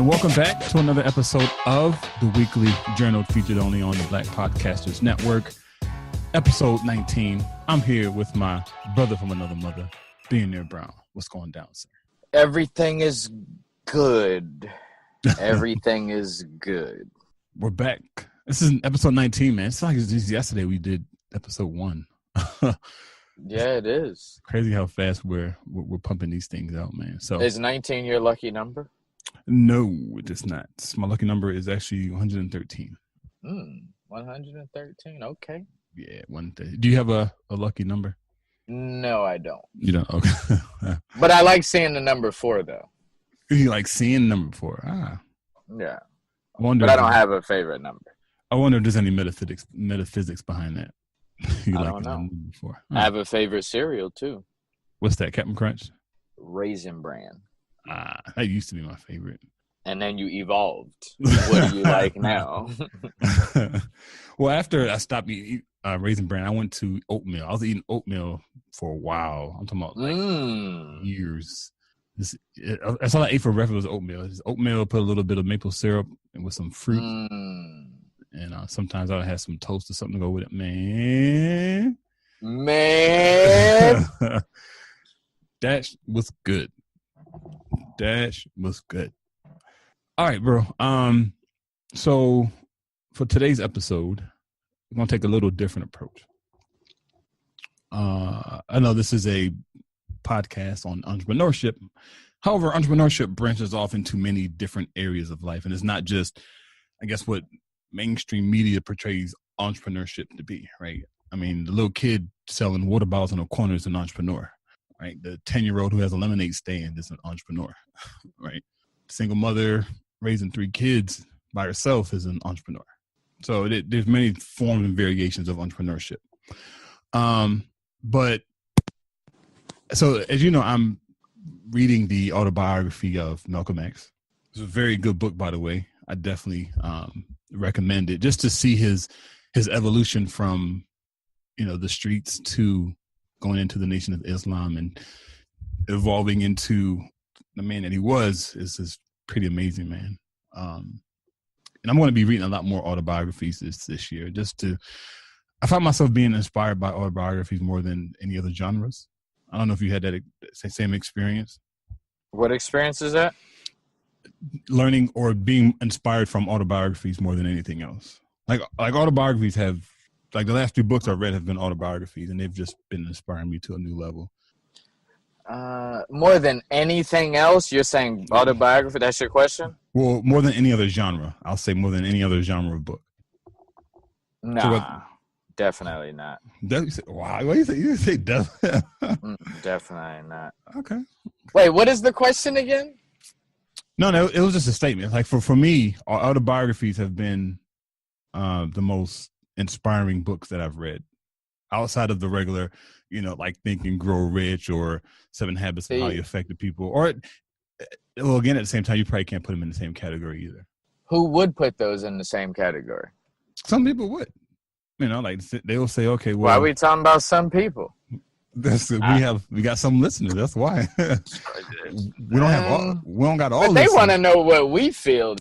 and welcome back to another episode of the Weekly Journal, featured only on the Black Podcasters Network. Episode 19. I'm here with my brother from another mother, Billionaire Brown. What's going down, sir? Everything is good. Everything is good. We're back. This is episode 19, man. It's like just yesterday we did episode 1. Yeah, it is. Crazy how fast we're pumping these things out, man. So is 19 your lucky number? No, it is not. My lucky number is actually 113. 113. Okay. Yeah, 130. Do you have a lucky number? No, I don't. You don't? Okay. But I like seeing the number 4, though. You like seeing number 4? Yeah. But I don't have a favorite number. I wonder if there's any metaphysics behind that. I don't know. I have a favorite cereal, too. What's that, Captain Crunch? Raisin Bran. That used to be my favorite. And then you evolved. What do you like now? Well, after I stopped eating Raisin Bran, I went to oatmeal. I was eating oatmeal for a while. I'm talking about years. That's all I ate for breakfast was oatmeal. Just oatmeal, put a little bit of maple syrup and with some fruit. And sometimes I would have some toast or something to go with it. Man. That was good. Dash was good. All right, bro. So for today's episode, we're gonna take a little different approach. I know this is a podcast on entrepreneurship. However, entrepreneurship branches off into many different areas of life, and it's not just, I guess, what mainstream media portrays entrepreneurship to be, right? I mean, the little kid selling water bottles on the corner is an entrepreneur. Right, the 10-year-old who has a lemonade stand is an entrepreneur, right? Single mother raising 3 kids by herself is an entrepreneur. So there's many forms and variations of entrepreneurship. But so as you know, I'm reading the autobiography of Malcolm X. It's a very good book, by the way. I definitely recommend it just to see his evolution from, the streets to going into the Nation of Islam and evolving into the man that he was is pretty amazing, man. And I'm going to be reading a lot more autobiographies this year. I find myself being inspired by autobiographies more than any other genres. I don't know if you had that same experience. What experience is that? Learning or being inspired from autobiographies more than anything else. Like autobiographies have, like the last 2 books I read have been autobiographies, and they've just been inspiring me to a new level. More than anything else, you're saying autobiography? That's your question? Well, more than any other genre. I'll say more than any other genre of book. Nah, definitely not. Wow, what do you say definitely? Definitely not. Okay. Wait, what is the question again? No, it was just a statement. Like for me, autobiographies have been the most inspiring books that I've read outside of the regular, like Think and Grow Rich or 7 Habits of Highly Effective People. Or, well, again, at the same time, you probably can't put them in the same category either. Who would put those in the same category? Some people would. Like they will say, okay, well. Why are we talking about some people? We got some listeners. That's why. we don't got all. But they want to know what we feel.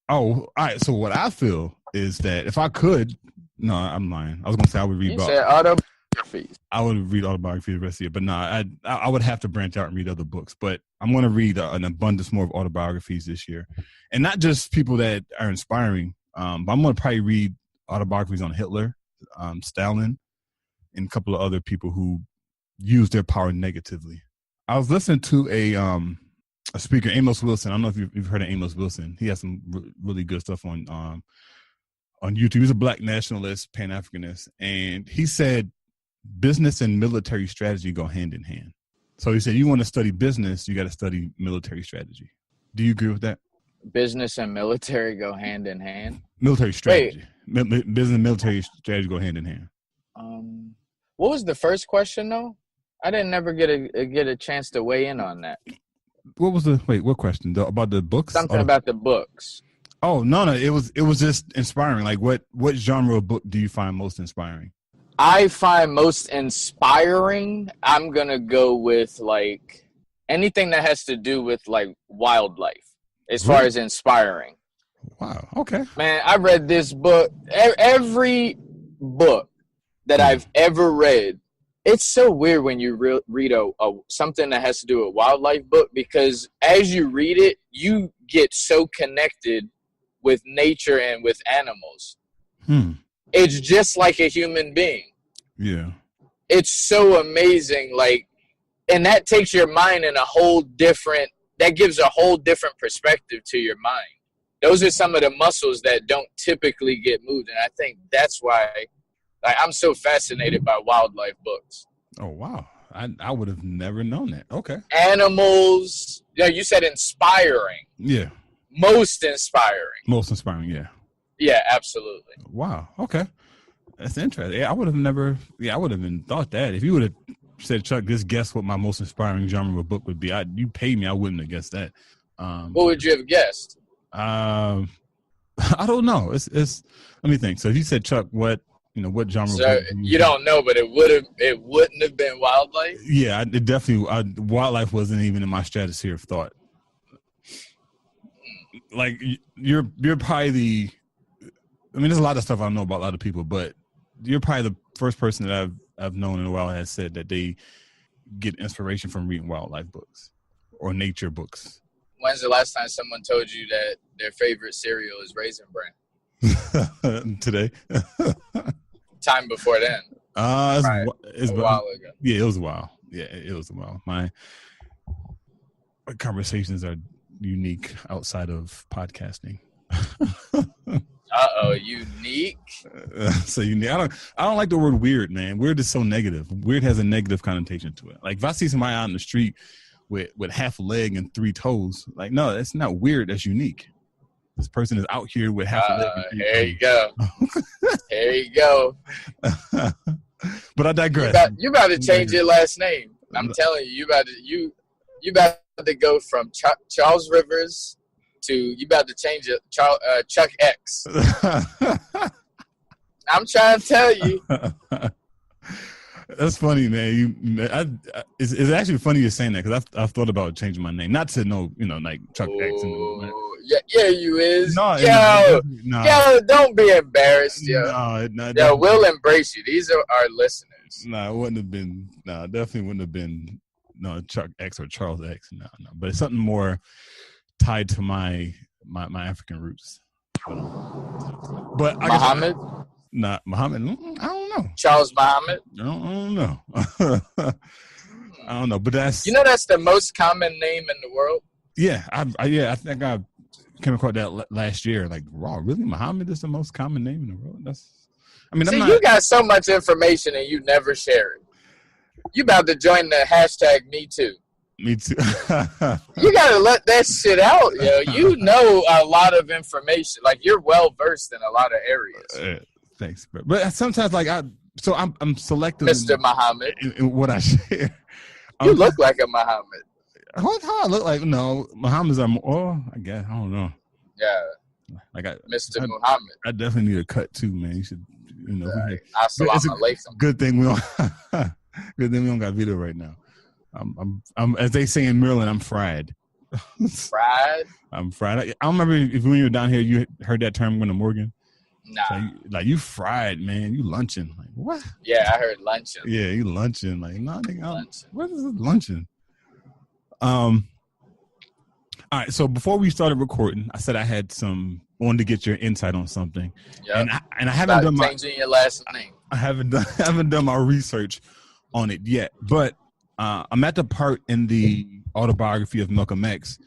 Oh, all right. So what I feel is that if I could, no, I'm lying. I was gonna say I would read. You said autobiographies. I would read autobiography the rest of the year, but no, I would have to branch out and read other books. But I'm gonna read an abundance more of autobiographies this year, and not just people that are inspiring. But I'm gonna probably read autobiographies on Hitler, Stalin, and a couple of other people who use their power negatively. I was listening to a speaker, Amos Wilson. I don't know if you've heard of Amos Wilson. He has some really good stuff on YouTube. He's a Black nationalist, Pan-Africanist, and he said business and military strategy go hand in hand. So he said, you want to study business, you got to study military strategy. Do you agree with that? Business and military go hand in hand? Military strategy. Business and military strategy go hand in hand. What was the first question, though? I didn't never get a chance to weigh in on that. What question? About the books? Something about the books. Oh, no. It was just inspiring. Like what genre of book do you find most inspiring? I find most inspiring, I'm going to go with like anything that has to do with like wildlife. as far as inspiring. Wow. Okay. Man, I read this book. Every book that I've ever read, it's so weird when you read a something that has to do with wildlife book, because as you read it, you get so connected with nature and with animals. It's just like a human being. Yeah. It's so amazing. Like, and that takes your mind in a whole different, that gives a whole different perspective to your mind. Those are some of the muscles that don't typically get moved. And I think that's why, like, I'm so fascinated by wildlife books. Oh, wow. I would have never known that. Okay. Animals. Yeah, you said inspiring. Yeah. Most inspiring. Most inspiring, yeah. Yeah, absolutely. Wow. Okay. That's interesting. Yeah, I would have never even thought that. If you would have said, Chuck, just guess what my most inspiring genre of a book would be, you paid me, I wouldn't have guessed that. What would you have guessed? I don't know. It's let me think. So if you said, Chuck, what genre? So you don't know, but it wouldn't have been wildlife. Yeah, it definitely. Wildlife wasn't even in my stratosphere of thought. Like you're probably there's a lot of stuff I know about a lot of people, but you're probably the first person that I've known in a while has said that they get inspiration from reading wildlife books or nature books. When's the last time someone told you that their favorite cereal is Raisin Bran? Today. Time before then. It's a while ago. Yeah, it was a while. Yeah, it was a while. My conversations are unique outside of podcasting. Unique. So unique. I don't like the word weird, man. Weird is so negative. Weird has a negative connotation to it. Like if I see somebody out in the street with half a leg and 3 toes, like no, that's not weird. That's unique. This person is out here with half a leg and 3 here you go. Here you go. But I digress. You about to change your last name. I'm telling you, you about to go from Charles Rivers to you about to change it, Chuck X. I'm trying to tell you. That's funny, man. It's actually funny you're saying that because I've thought about changing my name, not to like Chuck X. Yeah, you is. No, yo, don't be embarrassed, yo. No, we'll embrace you. These are our listeners. No, it wouldn't have been. No, definitely wouldn't have been. No, Chuck X or Charles X. No. But it's something more tied to my African roots. But Muhammad. Not Muhammad. I don't know. Charles Muhammad. I don't know. I don't know. But that's the most common name in the world. Yeah, I think I came across that last year. Like, wow, really? Muhammad is the most common name in the world? You got so much information and you never share it. You about to join the hashtag Me Too. Me Too. You gotta let that shit out, yo. You know a lot of information. Like you're well versed in a lot of areas. Thanks, bro. But sometimes, I'm selective, Mr. Muhammad, in what I share. You look like a Muhammad. How I look like? No, Muhammad's more. I guess I don't know. Yeah, Mr. Muhammad. I definitely need a cut too, man. You should, Right. Assalamu alaikum. Good thing we don't. Good thing we don't got video right now. I'm as they say in Maryland, I'm fried. Fried? I'm fried. I don't remember if when you were down here, you heard that term when Morgan. Nah. Like you fried, man. You lunching. Like what? Yeah, I heard luncheon. Yeah, you lunching. Like no, luncheon. What is it luncheon? All right. So before we started recording, I said I wanted to get your insight on something. Yeah. And I haven't done changing your last name. I haven't done my research on it yet, but I'm at the part in the autobiography of Malcolm X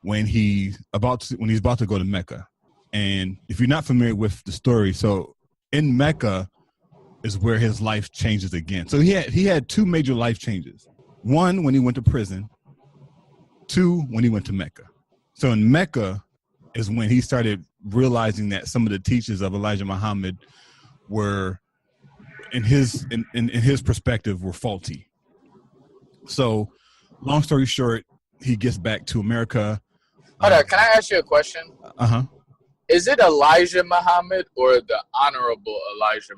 when he's about to go to Mecca. And if you're not familiar with the story, so in Mecca is where his life changes again. So he had 2 major life changes. One, when he went to prison. 2, when he went to Mecca. So in Mecca is when he started realizing that some of the teachings of Elijah Muhammad were, in his perspective, were faulty. So long story short, he gets back to America. Hold on, can I ask you a question? Uh-huh. Is it Elijah Muhammad or the Honorable Elijah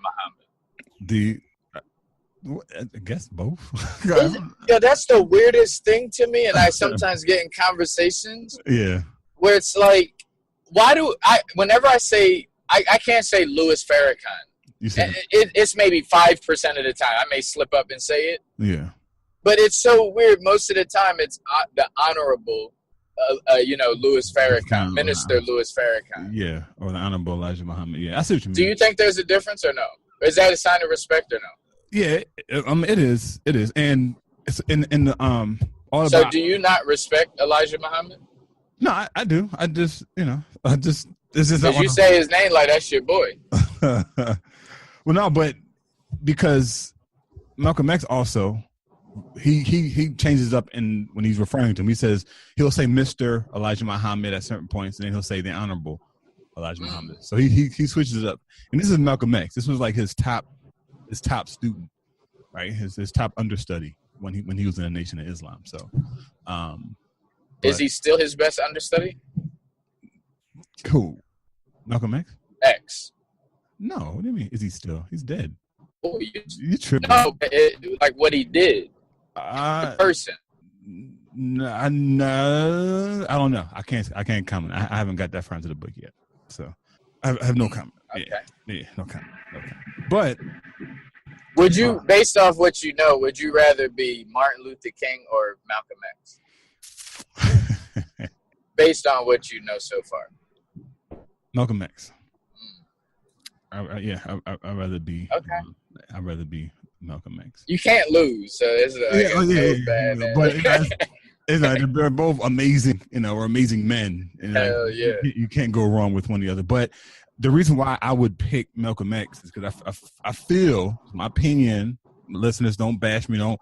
Muhammad? I guess both. Yeah, that's the weirdest thing to me, and I sometimes get in conversations. Yeah. where it's like, whenever I say, I can't say Louis Farrakhan. You said it's maybe 5% of the time. I may slip up and say it. Yeah. But it's so weird. Most of the time, it's the Honorable, Louis Farrakhan, Minister Louis Farrakhan. Yeah, or the Honorable Elijah Muhammad. Yeah, I see what you mean. Do you think there's a difference or no? Is that a sign of respect or no? Yeah, it is. It is, and it's in the all So, about. Do you not respect Elijah Muhammad? No, I do. I just, this is. Because you say his name like that's your boy. Well, no, but because Malcolm X also, he changes up when he's referring to him. He says he'll say Mr. Elijah Muhammad at certain points, and then he'll say the Honorable Elijah Muhammad. So he switches it up, and this is Malcolm X. This was like his top student, right? His top understudy when he was in the Nation of Islam. So, is he still his best understudy? Cool, Malcolm X. X. No, what do you mean? Is he still? He's dead. Oh, you tripping? No, like what he did. The person. No, I don't know. I can't comment. I haven't got that far into the book yet, so I have no comment. Okay. Yeah, no comment. But would you, based off what you know, would you rather be Martin Luther King or Malcolm X? Based on what you know so far. Malcolm X. I'd rather be. Okay. I'd rather be Malcolm X. You can't lose, so it's bad. But they're both amazing, or amazing men. Hell yeah! You can't go wrong with one or the other. But the reason why I would pick Malcolm X is because I feel, my opinion. Listeners, don't bash me. Don't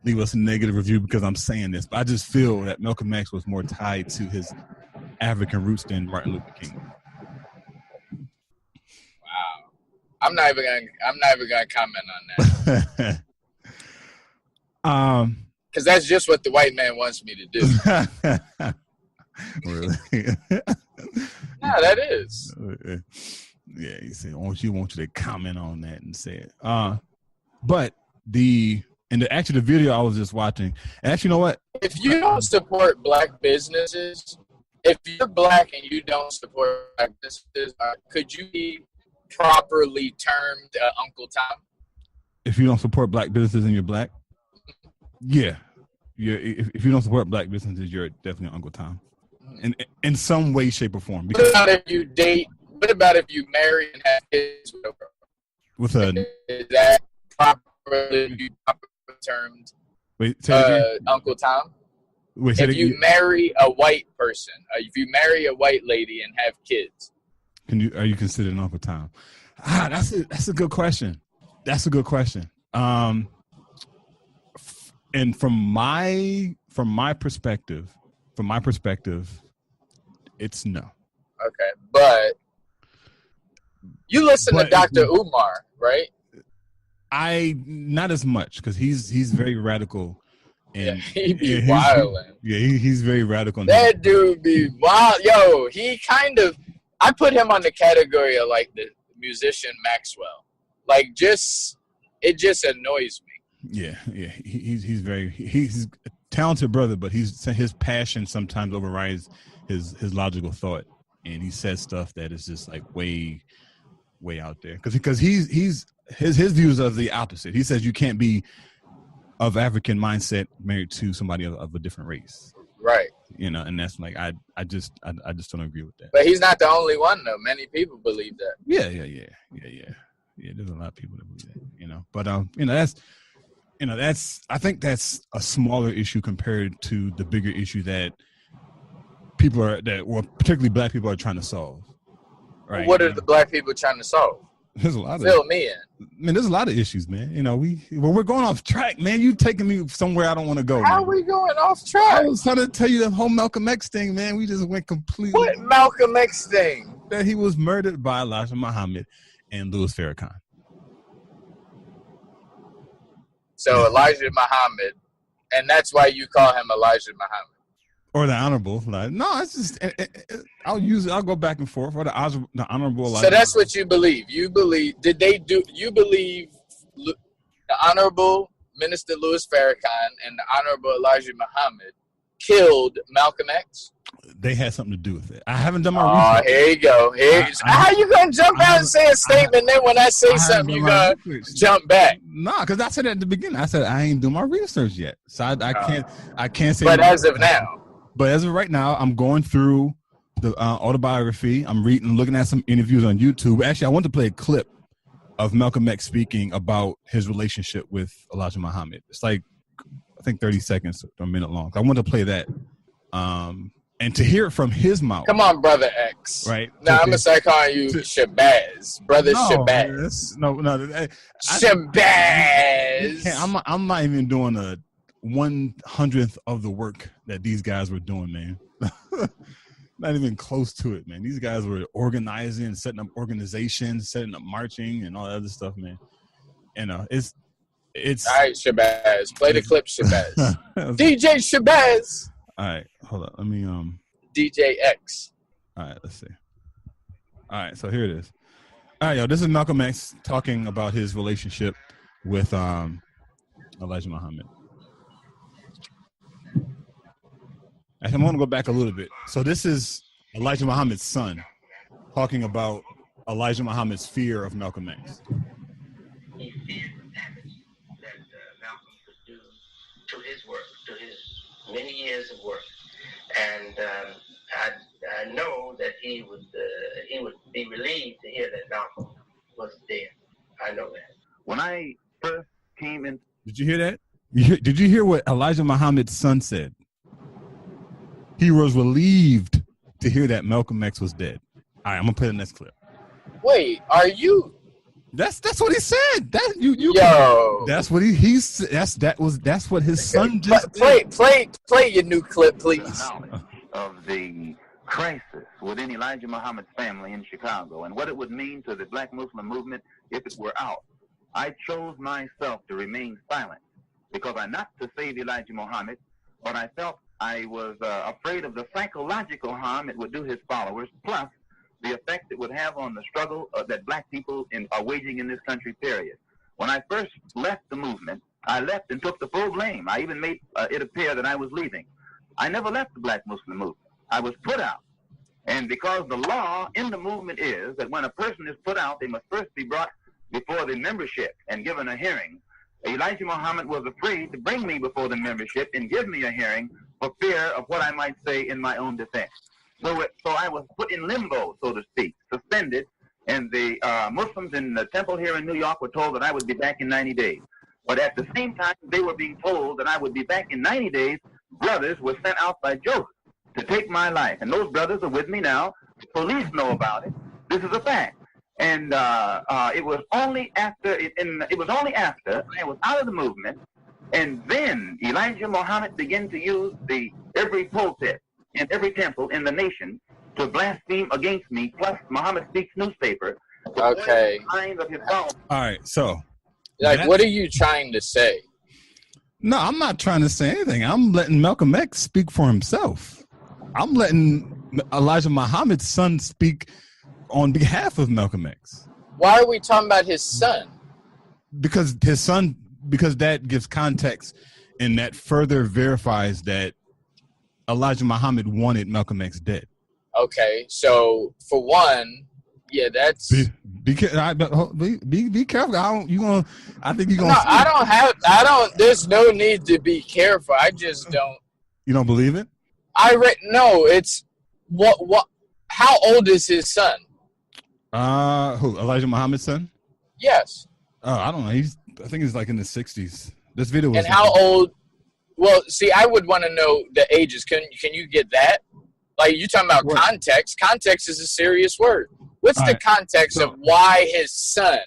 leave us a negative review because I'm saying this. But I just feel that Malcolm X was more tied to his African roots than Martin Luther King. I'm not even gonna comment on that. Because that's just what the white man wants me to do. Really? No, that is. Yeah, he said, "Want you to comment on that and say it." But the video I was just watching, and actually, you know what? If you don't support black businesses, if you're black and you don't support black businesses, could you be properly termed Uncle Tom? If you don't support black businesses and you're black, yeah. If you don't support black businesses, you're definitely Uncle Tom, in some way, shape, or form. What about if you date? What about if you marry and have kids with a girl? Is that properly termed Uncle Tom? Wait, if you marry a white person, if you marry a white lady and have kids, are you considered an Uncle Tom? That's a good question. That's a good question. And from my perspective, it's no. Okay, but you listen to Dr. Umar, right? Not as much because he's very radical. And he be wildin'. Yeah, he's very radical. That dude be wild. Yo, I put him on the category of like the musician Maxwell. Like it just annoys me. Yeah. He's a talented brother, but his passion sometimes overrides his logical thought, and he says stuff that is just like way out there. Because his views are the opposite. He says you can't be of African mindset married to somebody of a different race. Right. And that's like I just don't agree with that. But he's not the only one though. Many people believe that. Yeah. There's a lot of people that believe that. But I think that's a smaller issue compared to the bigger issue that particularly black people are trying to solve. Right. What are the black people trying to solve? There's a lot Fill me in. Man, there's a lot of issues, man. We're going off track, man. You taking me somewhere I don't want to go. How man. are we going off track? I was trying to tell you the whole Malcolm X thing, man. We just went completely. What Malcolm X thing? That he was murdered by Elijah Muhammad and Louis Farrakhan. So Elijah Muhammad, and that's why you call him Elijah Muhammad. Or the honorable. No, it's just I'll go back and forth. Or the honorable. So that's what you believe. You believe you believe the honorable Minister Louis Farrakhan and the honorable Elijah Muhammad killed Malcolm X? They had something to do with it. I haven't done my research. Oh, here you go. How you gonna jump out and say a statement, then when I say something, you gonna jump back? Nah, because I said at the beginning, I said I ain't doing my research yet, so I can't say. But as of now, right now, I'm going through the autobiography. I'm looking at some interviews on YouTube. Actually, I want to play a clip of Malcolm X speaking about his relationship with Elijah Muhammad. It's like, I think 30 seconds or a minute long. I want to play that. And to hear it from his mouth. Come on, Brother X. Right. Now I'm going to start calling you Shabazz. Brother Shabazz. No. Shabazz. I'm not even doing a 1/100th of the work that these guys were doing, man. Not even close to it, man. These guys were organizing, setting up organizations, setting up marching and all that other stuff, man. And it's all right, Shabazz. Play the clip, Shabazz. DJ Shabazz. All right, hold up. Let me DJ X. All right, let's see. All right, so here it is. All right, yo, this is Malcolm X talking about his relationship with Elijah Muhammad. Actually, I'm going to go back a little bit. So this is Elijah Muhammad's son talking about Elijah Muhammad's fear of Malcolm X. He feared the damage that Malcolm could do to his work, to his many years of work, and I know that he would be relieved to hear that Malcolm was dead. I know that. When I first came in, did you hear that? Did you hear what Elijah Muhammad's son said? He was relieved to hear that Malcolm X was dead. All right, I'm gonna play the next clip. Wait, are you? That's what he said. Yo. That's what that's what his son just play your new clip, please. Of the crisis within Elijah Muhammad's family in Chicago and what it would mean to the Black Muslim movement if it were out, I chose myself to remain silent because not to save Elijah Muhammad, but I felt I was afraid of the psychological harm it would do his followers, plus the effect it would have on the struggle that Black people are waging in this country, period. When I first left the movement, I left and took the full blame. I even made it appear that I was leaving. I never left the Black Muslim movement. I was put out. And because the law in the movement is that when a person is put out, they must first be brought before the membership and given a hearing. Elijah Muhammad was afraid to bring me before the membership and give me a hearing for fear of what I might say in my own defense. So I was put in limbo, so to speak, suspended, and the Muslims in the temple here in New York were told that I would be back in 90 days. But at the same time, they were being told that I would be back in 90 days. Brothers were sent out by Joseph to take my life, and those brothers are with me now. The police know about it. This is a fact. And it was only after I was out of the movement, and then Elijah Muhammad began to use every pulpit in every temple in the nation to blaspheme against me, plus Muhammad Speaks newspaper. Okay. All right, so. What are you trying to say? No, I'm not trying to say anything. I'm letting Malcolm X speak for himself. I'm letting Elijah Muhammad's son speak on behalf of Malcolm X. Why are we talking about his son? Because that gives context and that further verifies that Elijah Muhammad wanted Malcolm X dead. Okay, so for one, yeah, that's be careful. I think you're gonna. No, I don't. There's no need to be careful. I just don't. You don't believe it? No. It's what? How old is his son? Who? Elijah Muhammad's son? Yes. I don't know. I think he's like in the 60s. This video was. And how old? Well, see, I would want to know the ages. Can you get that? Like, you talking about context. Context is a serious word. What's the context of why his son?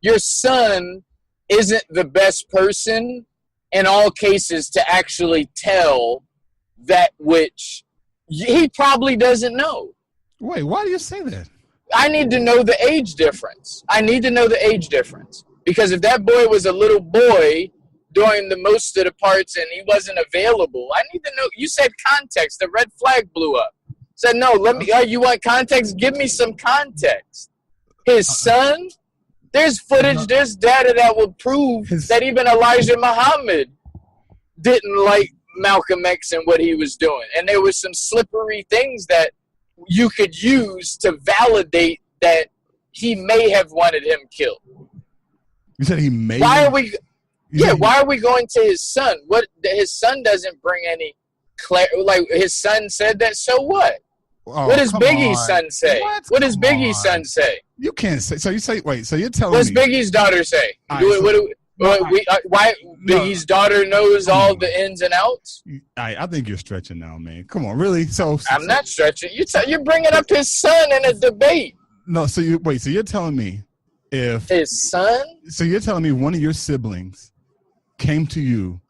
Your son isn't the best person in all cases to actually tell that which he probably doesn't know. Wait, why do you say that? I need to know the age difference. Because if that boy was a little boy during the most of the parts and he wasn't available, I need to know. You said context. The red flag blew up. Said, no, you want context? Give me some context. His son, there's footage, there's data that will prove that even Elijah Muhammad didn't like Malcolm X and what he was doing. And there was some slippery things that you could use to validate that he may have wanted him killed. You said he may. Why are we? Yeah, why are we going to his son? What, his son doesn't bring any like his son said that. So what? Oh, what does Biggie's son say? What does Biggie's son say? You can't say. So you say. Wait. So you're telling What's me? What's Biggie's daughter say? Right, Why Biggie's daughter knows all the ins and outs? I think you're stretching now, man. Come on, really? So I'm not stretching. You're bringing up his son in a debate. No. So you wait. So you're telling me if his son? So you're telling me one of your siblings came to you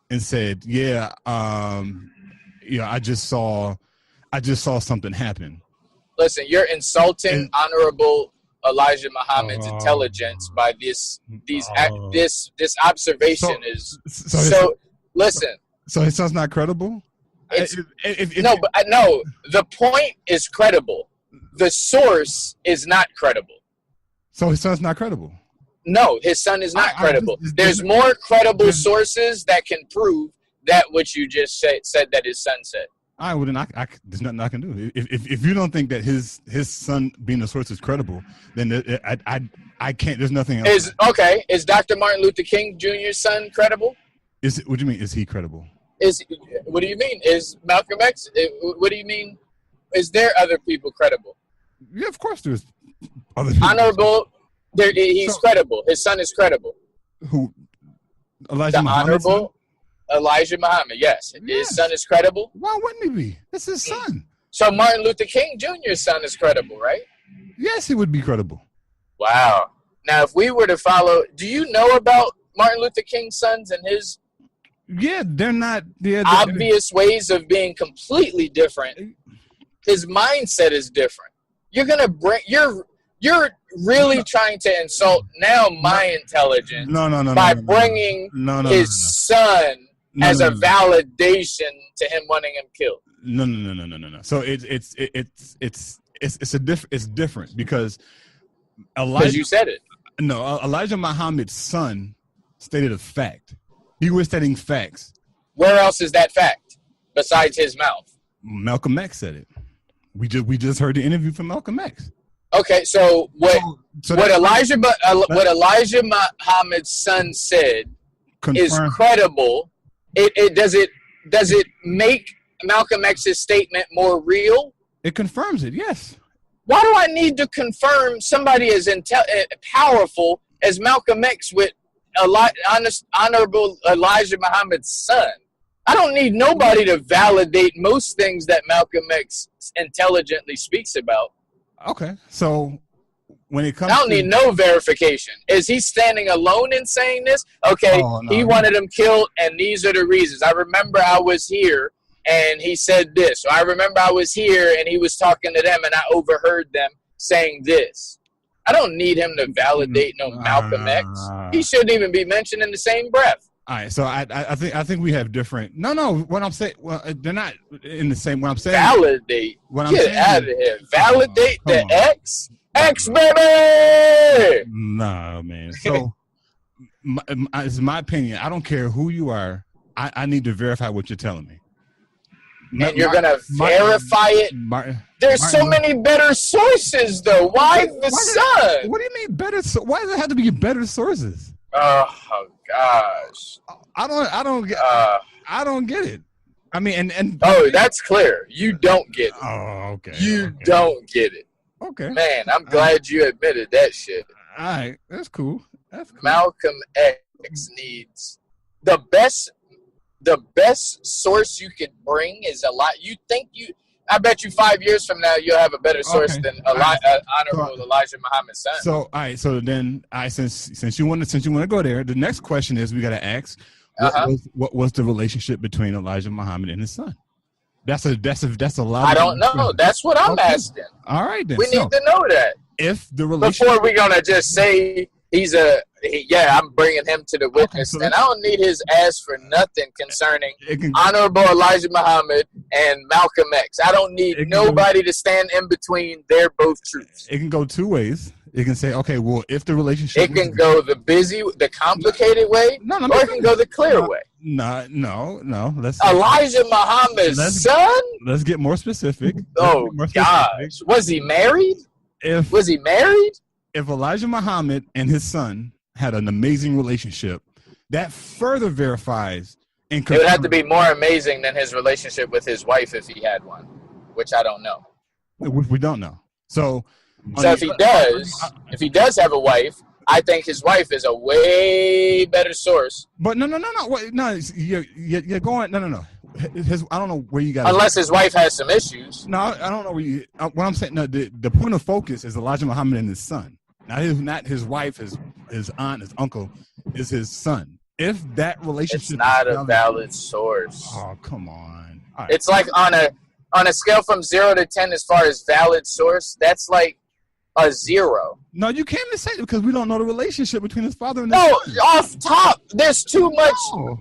and said, "Yeah, I just saw something happen." Listen, you're insulting Honorable Elijah Muhammad's intelligence by this observation. Listen. So his son's not credible? No. The point is credible. The source is not credible. So his son's not credible? No, his son is not credible. There's more credible sources that can prove that what you just said that his son said. All right, well then there's nothing I can do. If you don't think that his son being a source is credible, then I can't. There's nothing else. Is Dr. Martin Luther King Jr.'s son credible? What do you mean? Is he credible? What do you mean? Is Malcolm X? What do you mean? Is there other people credible? Yeah, of course there's other people. Honorable. He's credible. His son is credible. Who? Elijah Muhammad. Honorable Elijah Muhammad. Yes. His son is credible. Why wouldn't he be? It's his son. So Martin Luther King Jr.'s son is credible, right? Yes, he would be credible. Wow. Now, if we were to follow, do you know about Martin Luther King's sons and his? Yeah, they're not. They're obvious ways of being completely different. His mindset is different. You're gonna bring. You're really trying to insult now my intelligence by bringing his son as a validation to him wanting him killed. No. So it's different because Elijah. You said it. No, Elijah Muhammad's son stated a fact. He was stating facts. Where else is that fact besides his mouth? Malcolm X said it. We just heard the interview from Malcolm X. Okay, so what Elijah Muhammad's son said is credible. Does it make Malcolm X's statement more real? It confirms it, yes. Why do I need to confirm somebody as powerful as Malcolm X with Honorable Elijah Muhammad's son? I don't need nobody to validate most things that Malcolm X intelligently speaks about. Okay, so when it comes, I don't need no verification. Is he standing alone in saying this? Okay, he wanted him killed, and these are the reasons. I remember I was here, and he said this. Or I remember I was here, and he was talking to them, and I overheard them saying this. I don't need him to validate no Malcolm X. He shouldn't even be mentioned in the same breath. All right, so I think we have different. No. What I'm saying, they're not in the same. What I'm saying, validate. Get out of here. Validate the X, baby. Nah, man. So, it's my opinion. I don't care who you are. I need to verify what you're telling me. And you're gonna verify it. There's so many better sources, though. Why the son? What do you mean better? Why does it have to be better sources? Oh gosh, I don't get it. I mean, and that's clear. You don't get it. Oh, okay. You don't get it. Okay, man. I'm glad you admitted that shit. All right, that's cool. Malcolm X needs the best source you could bring is a lot. I bet you 5 years from now you'll have a better source than Honorable Elijah Muhammad's son. So all right, so then since you want to go there, the next question is we got to ask what was the relationship between Elijah Muhammad and his son? That's a lot. I don't know. That's what I'm asking. All right, then we need to know that. If the relationship before we're gonna just say I'm bringing him to the witness, and I don't need his ass for nothing concerning Honorable Elijah Muhammad and Malcolm X. I don't need nobody to stand in between. They're both truths. It can go two ways. It can say, okay, well, if the relationship, it can go the complicated way, or it can go the clear way. No. Elijah Muhammad's son? Let's get more specific. Gosh. Was he married? If Elijah Muhammad and his son had an amazing relationship, that further verifies and confirms. It would have to be more amazing than his relationship with his wife if he had one, which I don't know. We don't know. So if he does have a wife, I think his wife is a way better source. But no. Wait, no, you're going. No. I don't know where you got. Unless his wife has some issues. No, I don't know where you. What I'm saying, no, the point of focus is Elijah Muhammad and his son. Not his wife, his aunt, his uncle, is his son. If that relationship, it's not a valid source. Oh, come on! Right. It's like on a scale from 0 to 10 as far as valid source. That's like a 0. No, you can't even say it because we don't know the relationship between his father and his son. Off top, there's too much.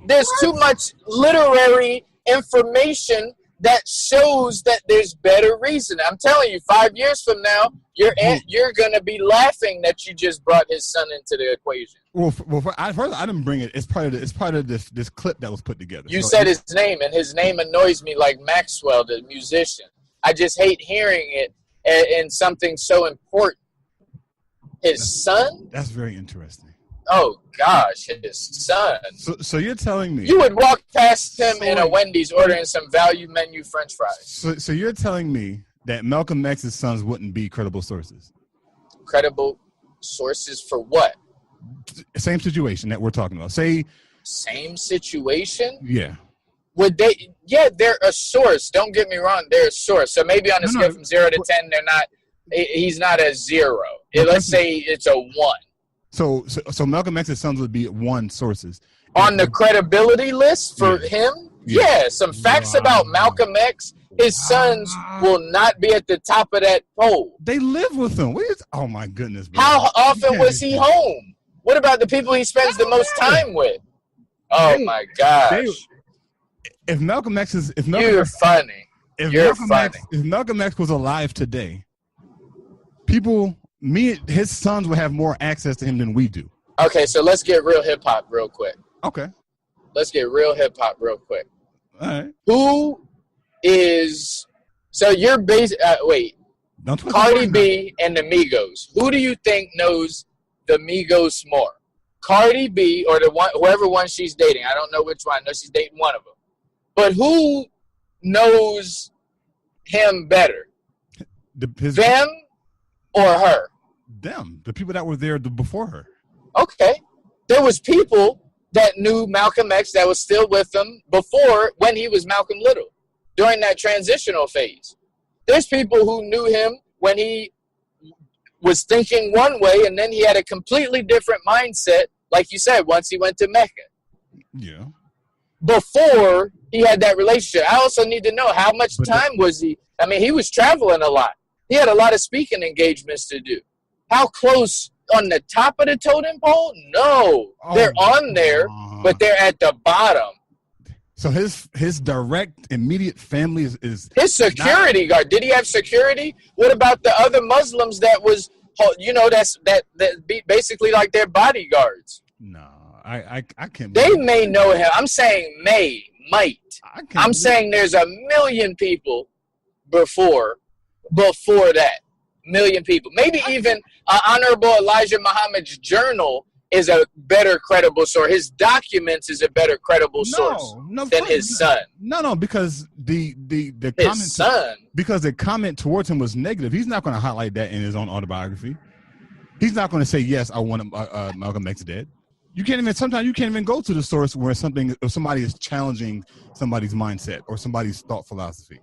There's too much literary information that shows that there's better reason. I'm telling you, 5 years from now, you're gonna be laughing that you just brought his son into the equation. Well, I didn't bring it. It's part of this clip that was put together. You said his name, and his name annoys me like Maxwell, the musician. I just hate hearing it in something so important. His son? That's very interesting. Oh gosh, his son. So you're telling me you would walk past him in a Wendy's ordering some value menu French fries. So you're telling me that Malcolm X's sons wouldn't be credible sources? Credible sources for what? Same situation that we're talking about. Say same situation? Yeah. Would they? Yeah, they're a source. Don't get me wrong, they're a source. So maybe on a scale from 0 to 10, they're not. He's not a 0. Let's say it's a 1. So Malcolm X's sons would be 1 sources. On the credibility list for him? Yeah, some facts about Malcolm X. His sons will not be at the top of that poll. They live with him. Oh, my goodness, bro. How often was he home? What about the people he spends the most time with? Oh, my gosh. If Malcolm X is... You're funny. If Malcolm X was alive today, his sons would have more access to him than we do. Okay, so let's get real hip-hop real quick. Okay. Let's get real hip-hop real quick. All right. Who is... So you're wait. Cardi B and the Migos. Who do you think knows the Migos more? Cardi B or whoever one she's dating. I don't know which one. I know she's dating one of them. But who knows him better? Them or her? Them. The people that were there before her. Okay. There was people that knew Malcolm X that was still with him before when he was Malcolm Little during that transitional phase. There's people who knew him when he was thinking one way and then he had a completely different mindset, like you said, once he went to Mecca. Yeah. Before he had that relationship. I also need to know how much time was he? I mean, he was traveling a lot. He had a lot of speaking engagements to do. How close on the top of the totem pole? No. They're on there, but they're at the bottom. So his direct, immediate family is his security guard. Did he have security? What about the other Muslims that was, that basically like their bodyguards? No, I can't. They may know him. I'm saying might. I'm saying there's a million people before that. Million people. Maybe even Honorable Elijah Muhammad's journal is a better credible source. His documents is a better credible source than his son. No, because the his son. Because the comment towards him was negative. He's not going to highlight that in his own autobiography. He's not going to say, yes, I want Malcolm X dead. Sometimes you can't even go to the source where somebody is challenging somebody's mindset or somebody's thought philosophy.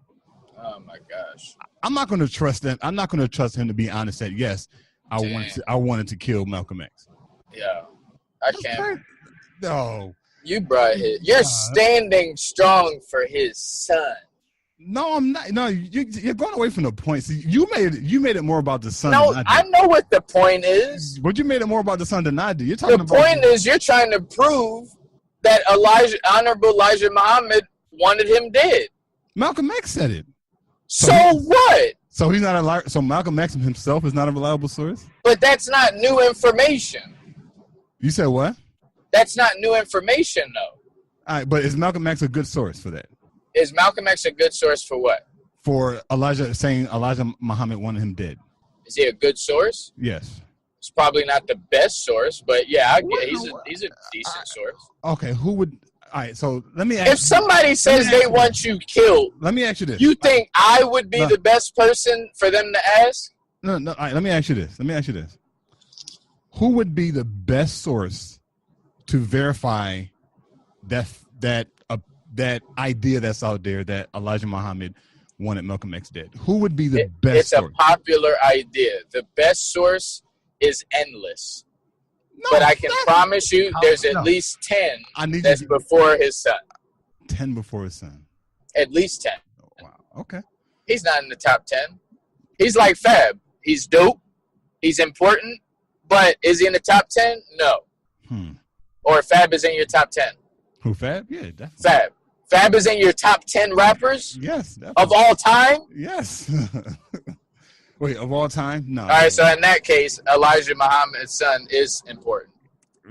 Oh my gosh. I'm not going to trust that. I'm not going to trust him to be honest that, yes, I wanted to kill Malcolm X. Yeah. I can't. No. You brought you're standing strong for his son. No, I'm not. No, you're going away from the point. See, you made it more about the son. No, than I did. I know what the point is. But you made it more about the son than I did. The point is you're trying to prove that Honorable Elijah Muhammad wanted him dead. Malcolm X said it. So what? So he's not a. So Malcolm X himself is not a reliable source. But that's not new information. You said what? That's not new information, though. All right, but is Malcolm X a good source for that? Is Malcolm X a good source for what? For saying Elijah Muhammad wanted him dead. Is he a good source? Yes. It's probably not the best source, but yeah, he's a decent source. Okay, who would? All right, so let me ask. If somebody says they want you killed, let me ask you this. You think I would be the best person for them to ask? No. All right, let me ask you this. Who would be the best source to verify that idea that's out there that Elijah Muhammad wanted Malcolm X dead? Who would be the best source? It's a popular idea. The best source is endless. No, but I can promise you there's at least 10 that's before his son. 10 before his son. At least 10. Oh, wow. Okay. He's not in the top 10. He's like Fab. He's dope. He's important. But is he in the top 10? No. Or Fab is in your top 10. Who, Fab? Yeah, definitely. Fab. Fab is in your top 10 rappers? Yes, definitely. Of all time? Yes. Wait, of all time? No. All right, so in that case, Elijah Muhammad's son is important.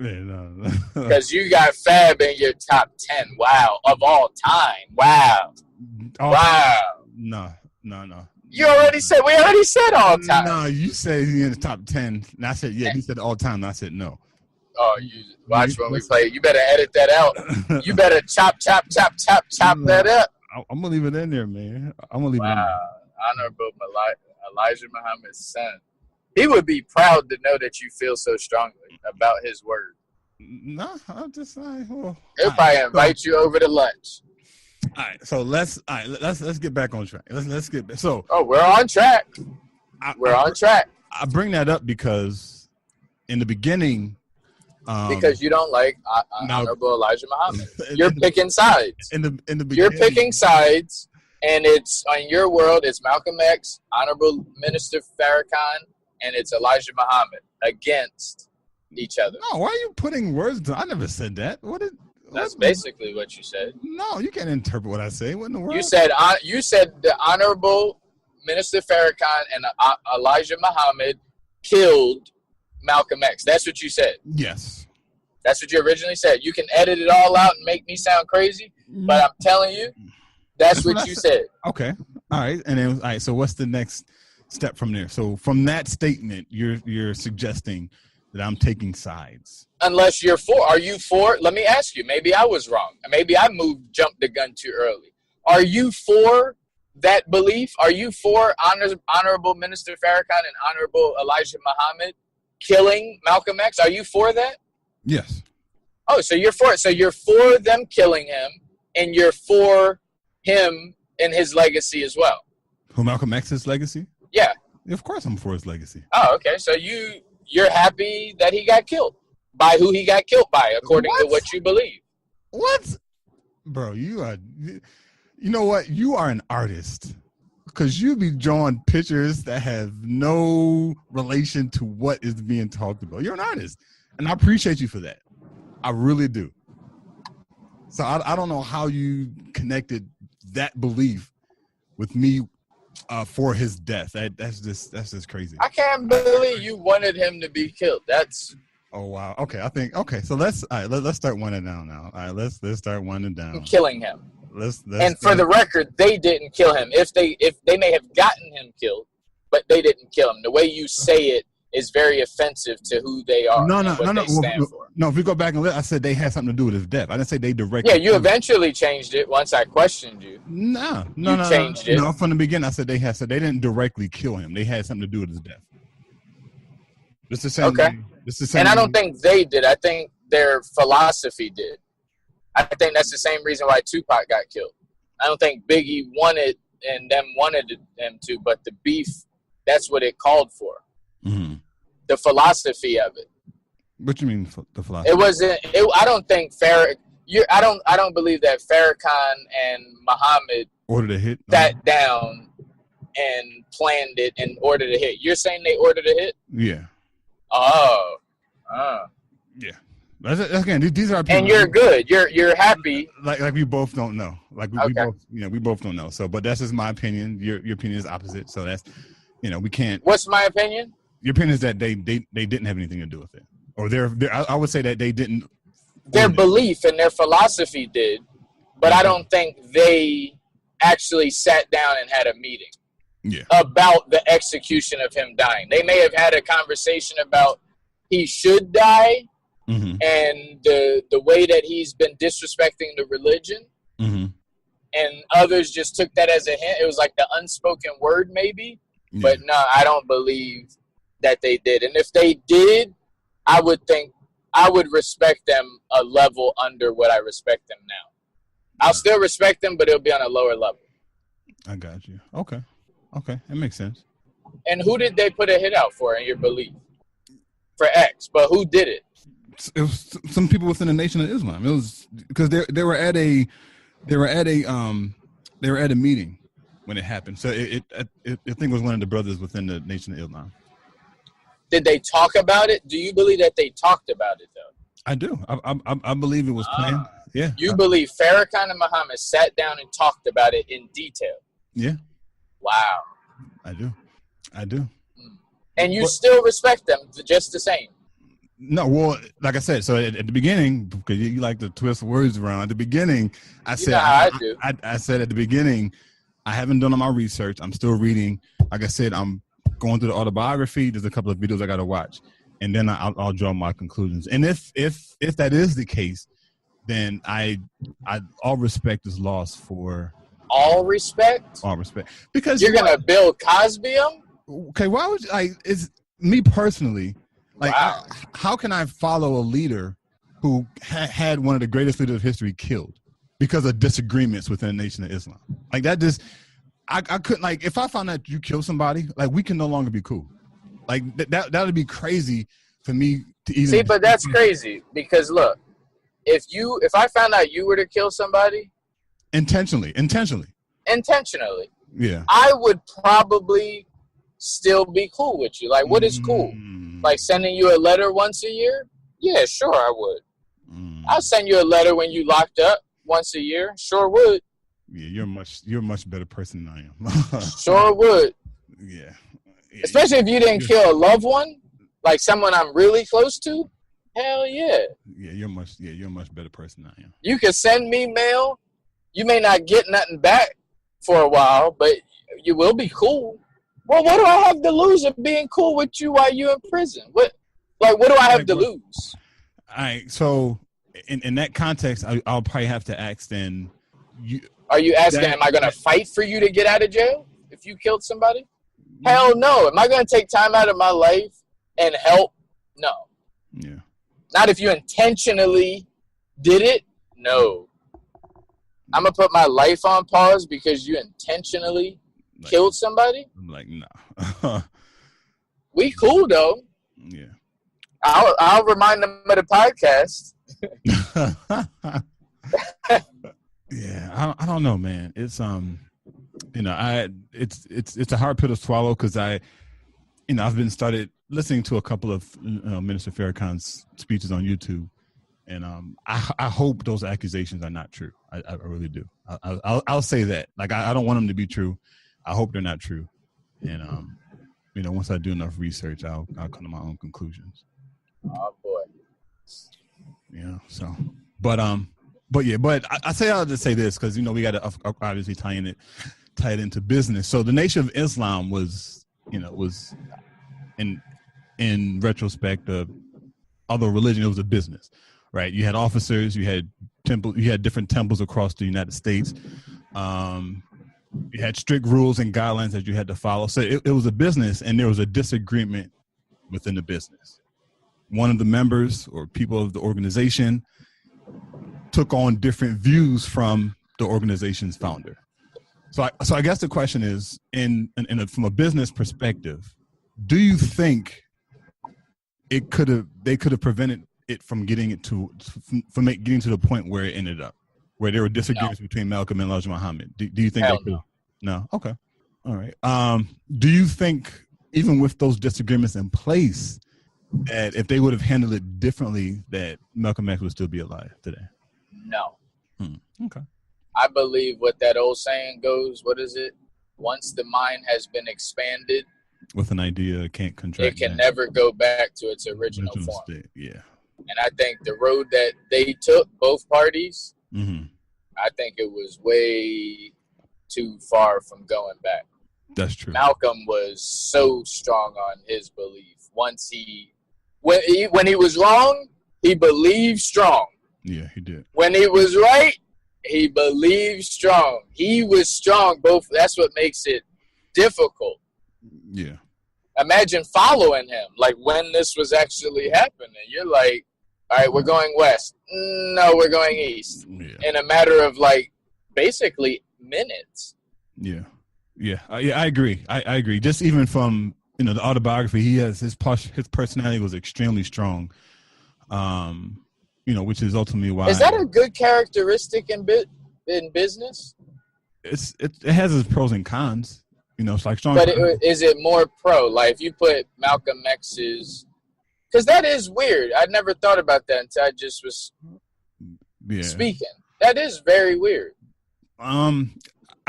Yeah, no. Because you got Fab in your top 10. Wow. Of all time. Wow. Wow. No. We already said all time. No, you said he's in the top 10. And I said, yeah, he said all time. And I said no. Oh, you watch when we play. You better edit that out. You better chop that up. I'm going to leave it in there, man. I'm going to leave it in there. Honorable Elijah Muhammad's son. He would be proud to know that you feel so strongly about his word. No, I'm just like, well, he'll probably invite you over to lunch. All right, so let's get back on track. Let's get back. So, we're on track. We're on track. I bring that up because in the beginning, because you don't like Honorable Elijah Muhammad, you're picking sides. In the beginning, you're picking sides. And it's on your world, it's Malcolm X, Honorable Minister Farrakhan, and it's Elijah Muhammad against each other. No, why are you putting words? I never said that. That's basically what you said. No, you can't interpret what I say. What in the world? You said the Honorable Minister Farrakhan and Elijah Muhammad killed Malcolm X. That's what you said. Yes. That's what you originally said. You can edit it all out and make me sound crazy, but I'm telling you, that's what you said. Okay. All right. And then, all right. So what's the next step from there? So from that statement, you're suggesting that I'm taking sides. Unless you're for. Are you for? Let me ask you. Maybe I was wrong. Maybe I jumped the gun too early. Are you for that belief? Are you for Honorable Minister Farrakhan and Honorable Elijah Muhammad killing Malcolm X? Are you for that? Yes. Oh, so you're for it. So you're for them killing him, and you're for him and his legacy as well. Who, Malcolm X's legacy? Yeah. Of course I'm for his legacy. Oh, okay. So you're happy that he got killed. By who he got killed by, according to what you believe. What? Bro, you know what? You are an artist. Because you be drawing pictures that have no relation to what is being talked about. You're an artist. And I appreciate you for that. I really do. So I don't know how you connected that belief with me for his death. That's just crazy. I can't believe you wanted him to be killed. Oh wow. Okay, so let's start winding down now. All right, let's start winding down. Killing him. And for the record, they didn't kill him. If they may have gotten him killed, but they didn't kill him. The way you say it is very offensive to who they are. No. No, if we go back and look, I said they had something to do with his death. I didn't say they directly. Yeah, you eventually changed it once I questioned you. No. Changed it. No, from the beginning I said they didn't directly kill him. They had something to do with his death. It's the same. Okay. It's the same. And I don't think they did. I think their philosophy did. I think that's the same reason why Tupac got killed. I don't think Biggie wanted them to, but the beef, that's what it called for. Mm-hmm. The philosophy of it. What do you mean the philosophy? It wasn't. I don't think I don't believe that Farrakhan and Muhammad ordered a hit. Sat down and planned it and ordered a hit. You're saying they ordered a hit? Yeah. Oh. Yeah. Again, these are people, and you're good. You're happy. Like we both don't know. Like we Okay. both, we both don't know. So, but that's just my opinion. Your opinion is opposite. So that's, we can't. What's my opinion? Your opinion is that they didn't have anything to do with it, or I would say that they didn't. Their belief and their philosophy did, but I don't think they actually sat down and had a meeting about the execution of him dying. They may have had a conversation about he should die, and the way that he's been disrespecting the religion, and others just took that as a hint. It was like the unspoken word, maybe. Yeah. But no, I don't believe that they did. And if they did, I would respect them a level under what I respect them now. I'll still respect them, but it'll be on a lower level. I got you. Okay, that makes sense. And who did they put a hit out for in your belief? For X, but who did it? It was some people within the Nation of Islam. It was because they were at a meeting when it happened. So I think it was one of the brothers within the Nation of Islam. Did they talk about it? Do you believe that they talked about it though? I do. I believe it was planned. Yeah. You believe Farrakhan and Muhammad sat down and talked about it in detail? Yeah. Wow. I do. And you still respect them just the same? No, well, like I said, so at the beginning, because you like to twist words around. At the beginning, I said, I said at the beginning, I haven't done all my research. I'm still reading. Like I said, I'm going through the autobiography. There's a couple of videos I got to watch, and then I'll draw my conclusions. And if that is the case, then I all respect is lost for all respect. All respect, because you're gonna Bill Cosby him. Okay, why would it's me personally? Like, wow. How can I follow a leader who had one of the greatest leaders of history killed because of disagreements within the Nation of Islam? Like that just, I couldn't, like, if I found out you killed somebody, like, we can no longer be cool. Like that would be crazy for me to even see. But that's crazy because look, if I found out you were to kill somebody intentionally, yeah, I would probably still be cool with you. Like, what is cool? Like sending you a letter once a year? Yeah, sure, I would. I'll send you a letter when you locked up once a year. Sure would. Yeah, you're a much better person than I am. Sure would. Yeah. Especially if you didn't kill a loved one, like someone I'm really close to. Hell yeah. Yeah, you're a much better person than I am. You can send me mail. You may not get nothing back for a while, but you will be cool. Well, what do I have to lose of being cool with you while you're in prison? What do I have to lose? All right, so in that context, I'll probably have to ask then. Are you asking, am I going to fight for you to get out of jail if you killed somebody? Hell no. Am I going to take time out of my life and help? No. Yeah. Not if you intentionally did it. No. I'm going to put my life on pause because you intentionally killed somebody? I'm like, nah. We cool though. Yeah. I'll remind them of the podcast. Yeah, I don't know, man. It's it's a hard pill to swallow because I've been started listening to a couple of Minister Farrakhan's speeches on YouTube, and I hope those accusations are not true. I really do. I'll say that. Like I don't want them to be true. I hope they're not true, and once I do enough research, I'll come to my own conclusions. Oh boy. Yeah. So, but I say I'll just say this because we got to obviously tie it into business. So the Nation of Islam was in retrospect although religion, it was a business, right? You had officers, you had different temples across the United States. You had strict rules and guidelines that you had to follow. So it was a business, and there was a disagreement within the business. One of the members or people of the organization took on different views from the organization's founder. So I guess the question is, from a business perspective, do you think they could have prevented it from getting to the point where it ended up, where there were disagreements between Malcolm and Elijah Muhammad? Do you think they could? No. Okay. All right. Do you think even with those disagreements in place, that if they would have handled it differently, that Malcolm X would still be alive today? No. Okay. I believe what that old saying goes, what is it? Once the mind has been expanded, with an idea, it can't contract. It can never go back to its original form. State. Yeah. And I think the road that they took, both parties, Mm-hmm. I think it was way too far from going back. That's true. Malcolm was so strong on his belief. Once when he was wrong, he believed strong. Yeah, he did. When he was right, he believed strong. He was strong. Both. That's what makes it difficult. Yeah. Imagine following him, like when this was actually happening. You're like, all right, we're going west. No, we're going east. Yeah. In a matter of like basically minutes. Yeah. Yeah. I agree. I agree. Just even from, the autobiography, he has his personality was extremely strong. Which is ultimately why. Is that a good characteristic in business? It has its pros and cons. It's like strong. But is it more pro? Like if you put Malcolm X's, because that is weird. I never thought about that until I just was speaking. That is very weird. I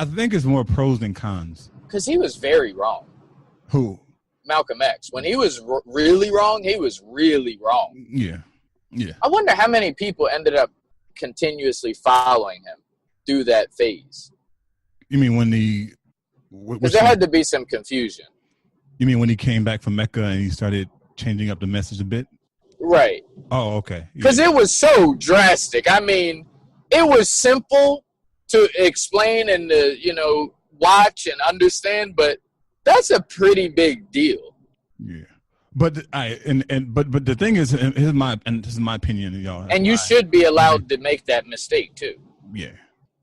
think it's more pros than cons. Because he was very wrong. Who? Malcolm X. When he was really wrong, he was really wrong. Yeah. Yeah. I wonder how many people ended up continuously following him through that phase. You mean when because there had to be some confusion. You mean when he came back from Mecca and he started changing up the message a bit? Right. Oh, okay. Because it was so drastic. I mean, it was simple to explain and to, watch and understand, but that's a pretty big deal. Yeah. But but the thing is, this is my opinion, y'all. And you should be allowed to make that mistake too. Yeah.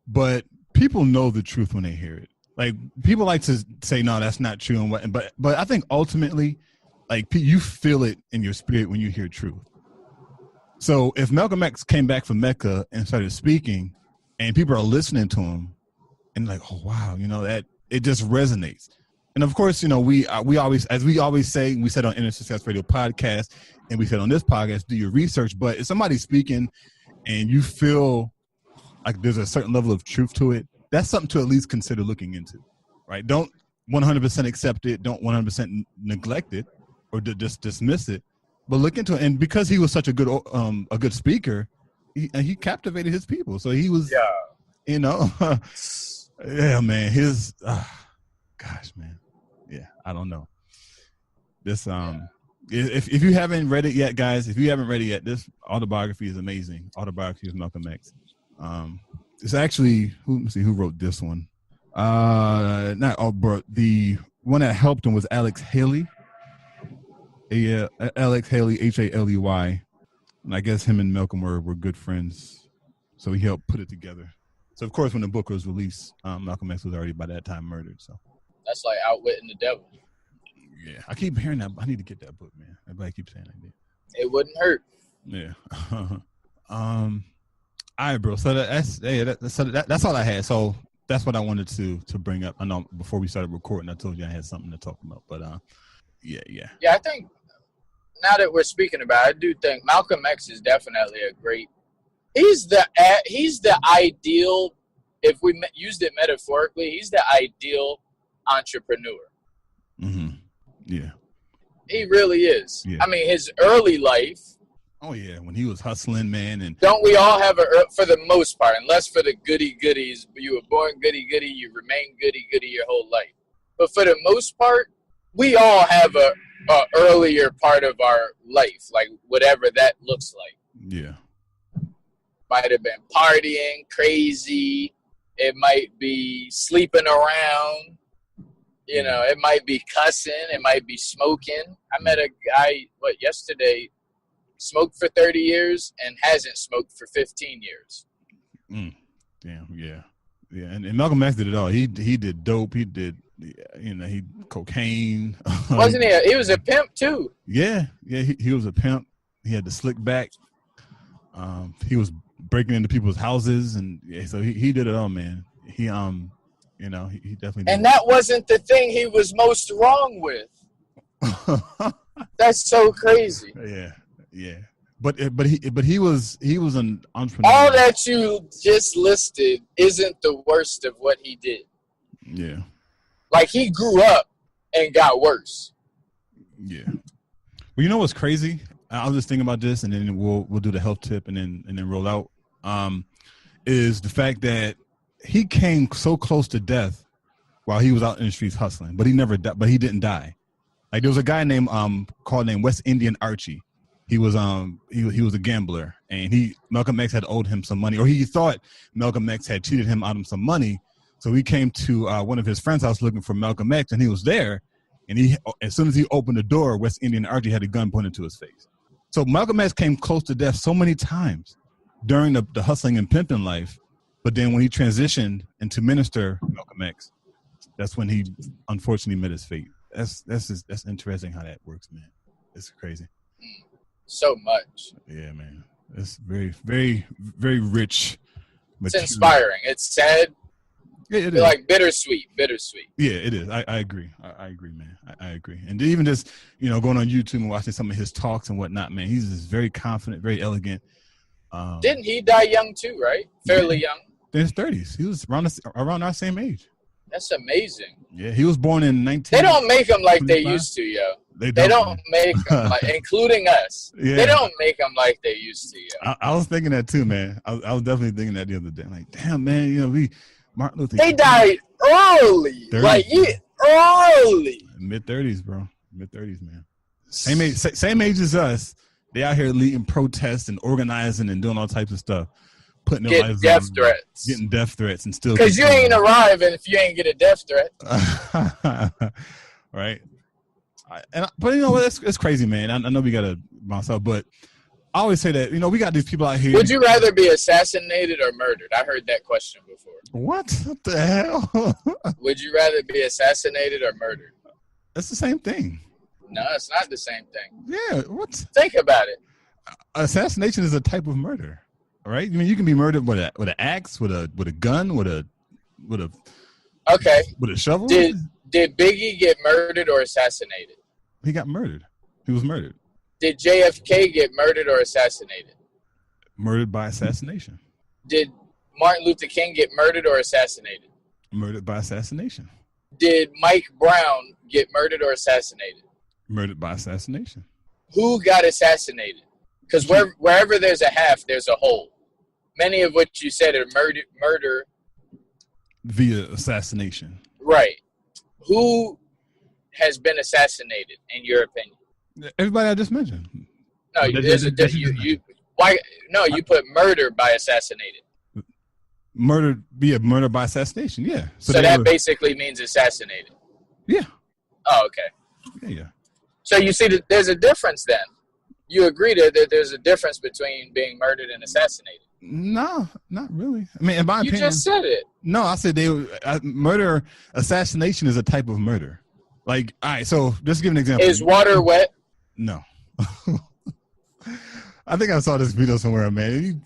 But people know the truth when they hear it. Like people like to say, no, that's not true. And but I think ultimately, like you feel it in your spirit when you hear truth. So if Malcolm X came back from Mecca and started speaking and people are listening to him and like, oh, wow, that it just resonates. And of course, we always, as we always say, we said on Inner Success Radio podcast and we said on this podcast, do your research. But if somebody's speaking and you feel like there's a certain level of truth to it, that's something to at least consider looking into, right? Don't 100% accept it. Don't 100% neglect it or just dismiss it, but look into it. And because he was such a good speaker, he captivated his people. So he was, yeah, man, gosh, man. Yeah, I don't know. This, if you haven't read it yet, guys, this autobiography is amazing. Autobiography of Malcolm X. It's actually who wrote this one. The one that helped him was Alex Haley. Yeah, Alex Haley, Haley. And I guess him and Malcolm were good friends, so he helped put it together. So of course, when the book was released, Malcolm X was already by that time murdered. So that's like outwitting the devil. Yeah, I keep hearing that. I need to get that book, man. Everybody keeps saying I did. It wouldn't hurt. Yeah. All right, bro. So that's all I had. So that's what I wanted to bring up. I know before we started recording, I told you I had something to talk about. But yeah. Yeah, I think now that we're speaking about it, I do think Malcolm X is definitely a great. He's the ideal. If we used it metaphorically, he's the ideal entrepreneur. Mm-hmm. Yeah. He really is. Yeah. I mean, his early life. Oh yeah, when he was hustling, man, and don't we all have for the most part, unless for the goody goodies, you were born goody goody, you remain goody goody your whole life. But for the most part, we all have a earlier part of our life, like whatever that looks like. Yeah, might have been partying, crazy. It might be sleeping around. It might be cussing. It might be smoking. I met a guy yesterday. Smoked for 30 years and hasn't smoked for 15 years. Damn, yeah. And Malcolm X did it all. He did dope. He did, he cocaine. Wasn't he? He was a pimp too. Yeah. He was a pimp. He had the slick back. He was breaking into people's houses, and so he did it all, man. He definitely. And that wasn't the thing he was most wrong with. That's so crazy. Yeah. But he was an entrepreneur. All that you just listed isn't the worst of what he did. Yeah. Like, he grew up and got worse. Yeah. Well, you know what's crazy? I was just thinking about this, and then we'll do the health tip and then roll out. Is the fact that he came so close to death while he was out in the streets hustling, but he never died. But he didn't die. Like, there was a guy named West Indian Archie. He was he was a gambler, and Malcolm X had owed him some money, or he thought Malcolm X had cheated him out of some money. So he came to one of his friends' house looking for Malcolm X, and he was there. And as soon as he opened the door, West Indian Archie had a gun pointed to his face. So Malcolm X came close to death so many times during the hustling and pimping life, but then when he transitioned into minister Malcolm X, that's when he unfortunately met his fate. That's interesting how that works, man. It's crazy. So much. Yeah, man. It's very, very, very rich. It's inspiring. It's sad. Yeah, it is. Like bittersweet. Yeah, it is. I agree. I agree, man. I agree. And even just, going on YouTube and watching some of his talks and whatnot, man, he's just very confident, very elegant. Didn't he die young too, right? Fairly young. In his 30s. He was around our same age. That's amazing. Yeah, he was born in 19. They don't make them like they used to, yo. They don't make them like, including us. Yeah. They don't make them like they used to, yo. I was thinking that too, man. I was definitely thinking that the other day. Like, damn, man, Martin Luther. They died early. 30s, like, early. Mid-30s, bro. Mid-30s, man. Same age as us. They out here leading protests and organizing and doing all types of stuff. Putting their lives death on, threats. Getting death threats and still. Because you ain't arriving if you ain't get a death threat. Right. But it's crazy, man. I know we got to bounce out, but I always say that, we got these people out here. Would you rather be assassinated or murdered? I heard that question before. What the hell? Would you rather be assassinated or murdered? It's the same thing. No, it's not the same thing. Yeah. What? Think about it. Assassination is a type of murder, right? I mean, you can be murdered with an axe, with a gun, with a shovel. Did Biggie get murdered or assassinated? He got murdered. He was murdered. Did JFK get murdered or assassinated? Murdered by assassination. Did Martin Luther King get murdered or assassinated? Murdered by assassination. Did Mike Brown get murdered or assassinated? Murdered by assassination. Who got assassinated? Because wherever there's a half, there's a whole. Many of what you said are murder. Via assassination. Right. Who has been assassinated, in your opinion? Everybody I just mentioned. No, you put murder by assassinated. Murder by assassination, yeah. So that basically means assassinated. Yeah. Oh, okay. Yeah. So you see that there's a difference then. You agree that there's a difference between being murdered and assassinated? No, not really. I mean, in my opinion. You just said it. No, I said assassination is a type of murder. Like, all right, so just give an example. Is water wet? No. I think I saw this video somewhere, man.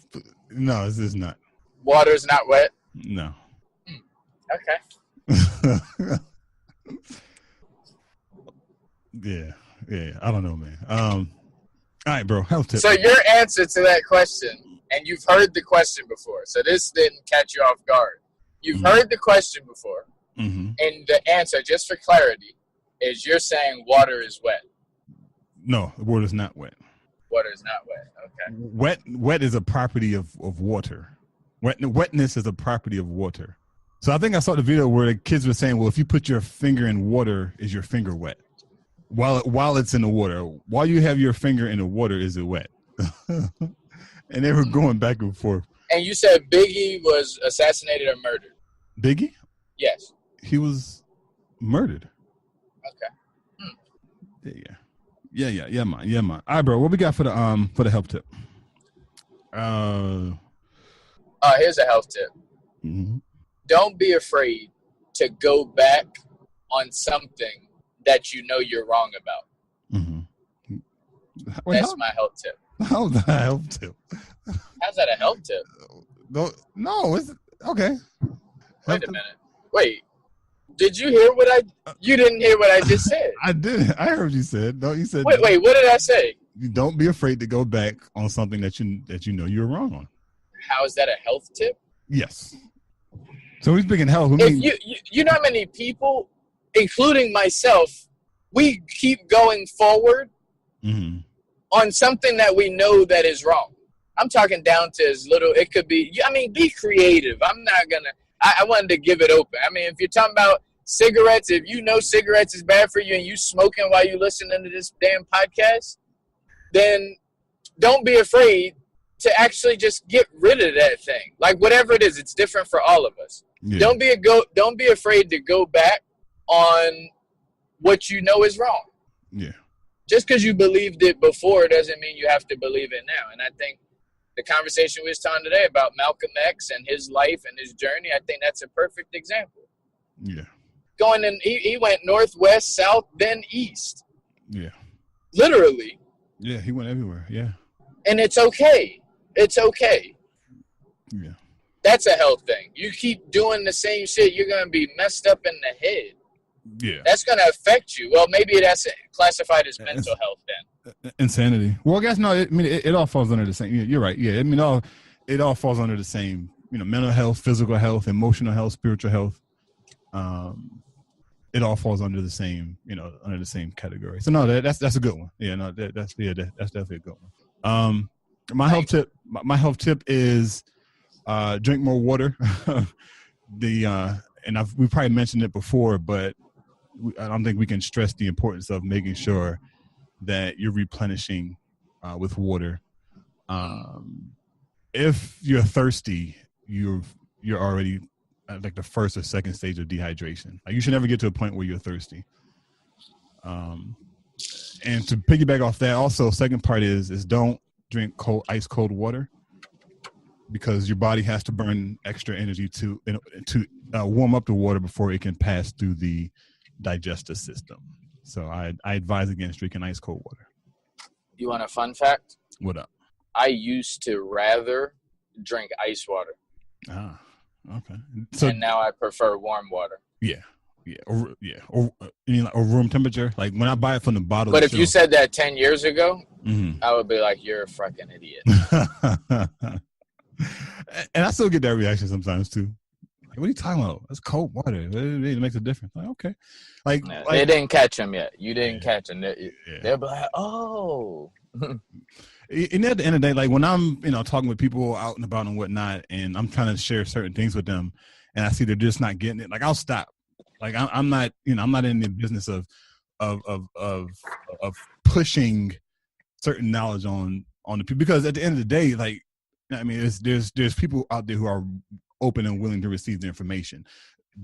No, this is not. Water's not wet? No. Okay. Yeah. I don't know, man. All right, bro. Health tip. So your answer to that question, and you've heard the question before, so this didn't catch you off guard. You've heard the question before, and the answer, just for clarity, is you're saying water is wet. No, the water is not wet. Water is not wet. Okay. Wet is a property of water. Wetness is a property of water. So I think I saw the video where the kids were saying, well, if you put your finger in water, is your finger wet? While it's in the water. While you have your finger in the water, is it wet? And they were going back and forth. And you said Biggie was assassinated or murdered? Biggie? Yes. He was murdered. Okay. Yeah, man. All right, bro. What we got for the health tip? Here's a health tip. Mm-hmm. Don't be afraid to go back on something that you know you're wrong about. Mm-hmm. That's my health tip. How's that a health tip? How's that a health tip? No, it's okay. Wait a minute. Wait. Did you hear what you didn't hear what I just said? I didn't. I heard you said. No, you said. Wait, what did I say? You don't be afraid to go back on something that you know you're wrong on. How is that a health tip? Yes. So he's speaking health. You know how many people, including myself, we keep going forward on something that we know that is wrong. I'm talking down to as little. It could be. I mean, be creative. I'm not gonna. I wanted to give it open. I mean, if you're talking about cigarettes, if you know cigarettes is bad for you and you smoking while you listening to this damn podcast, then don't be afraid to actually just get rid of that thing. Like whatever it is, it's different for all of us. Yeah. Don't be afraid to go back on what you know is wrong. Yeah. Just because you believed it before doesn't mean you have to believe it now. And I think the conversation we was talking today about Malcolm X and his life and his journey, I think that's a perfect example. Yeah. Going in, he went north, west, south, then east. Yeah. Literally. Yeah, he went everywhere. Yeah. And it's okay. It's okay. Yeah. That's a health thing. You keep doing the same shit, you're going to be messed up in the head. Yeah. That's going to affect you. Well, maybe that's classified as mental health then. Insanity. Well, I guess no, it all falls under the same. You're right. Yeah. I mean, it all falls under the same, mental health, physical health, emotional health, spiritual health. It all falls under the same, under the same category. So no, that's a good one. Yeah, no, that's definitely a good one. My health tip is drink more water. We probably mentioned it before, but I don't think we can stress the importance of making sure that you're replenishing with water. If you're thirsty, you're already at like the first or second stage of dehydration. Like you should never get to a point where you're thirsty. And to piggyback off that, also second part is don't drink ice cold water, because your body has to burn extra energy to warm up the water before it can pass through the digestive system. So I advise against drinking ice cold water. You want a fun fact? What up? I used to rather drink ice water. Ah, okay. And now I prefer warm water. Yeah. Or room temperature. Like when I buy it from the bottle. But if you said that 10 years ago, I would be like, you're a fucking idiot. And I still get that reaction sometimes too. Like, what are you talking about? That's cold water. It makes a difference. Like, okay. Like they didn't catch him yet. You didn't catch him. They'll be like, oh. And at the end of the day, like when I'm, talking with people out and about and whatnot, and I'm trying to share certain things with them, and I see they're just not getting it, like I'll stop. Like I'm not, I'm not in the business of pushing certain knowledge on the people, because at the end of the day, like, I mean, there's people out there who are open and willing to receive the information.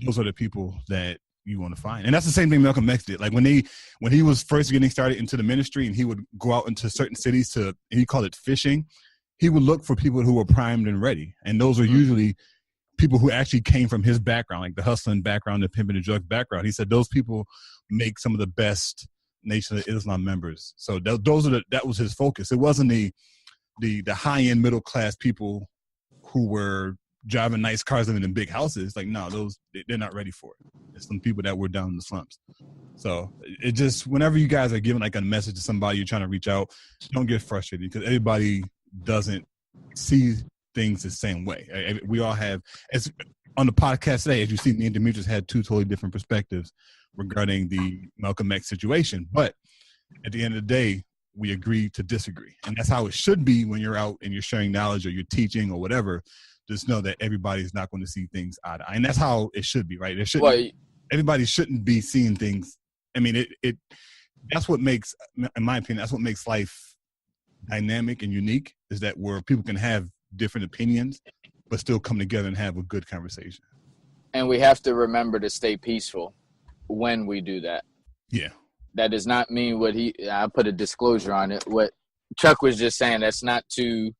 Those are the people that you want to find. And that's the same thing Malcolm X did. Like when he was first getting started into the ministry, and he would go out into certain cities and he called it fishing. He would look for people who were primed and ready. And those are usually people who actually came from his background, like the hustling background, the pimping and drug background. He said those people make some of the best Nation of Islam members. So that was his focus. It wasn't the high-end middle-class people who were driving nice cars, living in big houses. Like, no, they're not ready for it. It's some people that were down in the slumps. So it just, whenever you guys are giving like a message to somebody you're trying to reach out, don't get frustrated, because everybody doesn't see things the same way. We all have, as on the podcast today, as you see, me and Demetrius had two totally different perspectives regarding the Malcolm X situation. But at the end of the day, we agree to disagree. And that's how it should be when you're out and you're sharing knowledge or you're teaching or whatever. Just know that everybody's not going to see things eye to eye. And that's how it should be, right? Everybody shouldn't be seeing things. I mean, that's what makes, in my opinion, that's what makes life dynamic and unique, is that where people can have different opinions, but still come together and have a good conversation. And we have to remember to stay peaceful when we do that. Yeah. That does not mean I put a disclosure on it. What Chuck was just saying, that's not to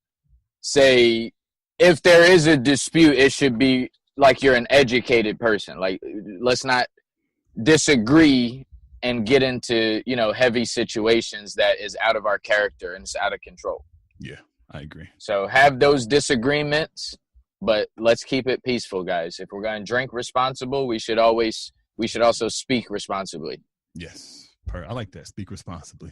say if there is a dispute, it should be like you're an educated person. Like, let's not disagree and get into, heavy situations that is out of our character and it's out of control. Yeah, I agree. So have those disagreements, but let's keep it peaceful, guys. If we're going to drink responsible, we should always we should also speak responsibly. Yes. I like that. Speak responsibly.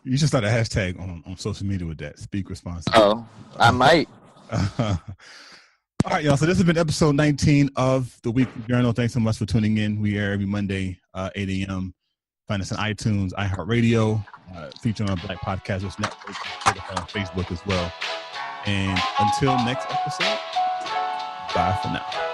You should start a hashtag on social media with that. Speak responsibly. Oh, I might. All right, y'all. So this has been episode 19 of the Weekly Journal. Thanks so much for tuning in. We air every Monday, 8 a.m. Find us on iTunes, iHeartRadio, featured on Black Podcasters Network, on Facebook as well. And until next episode, bye for now.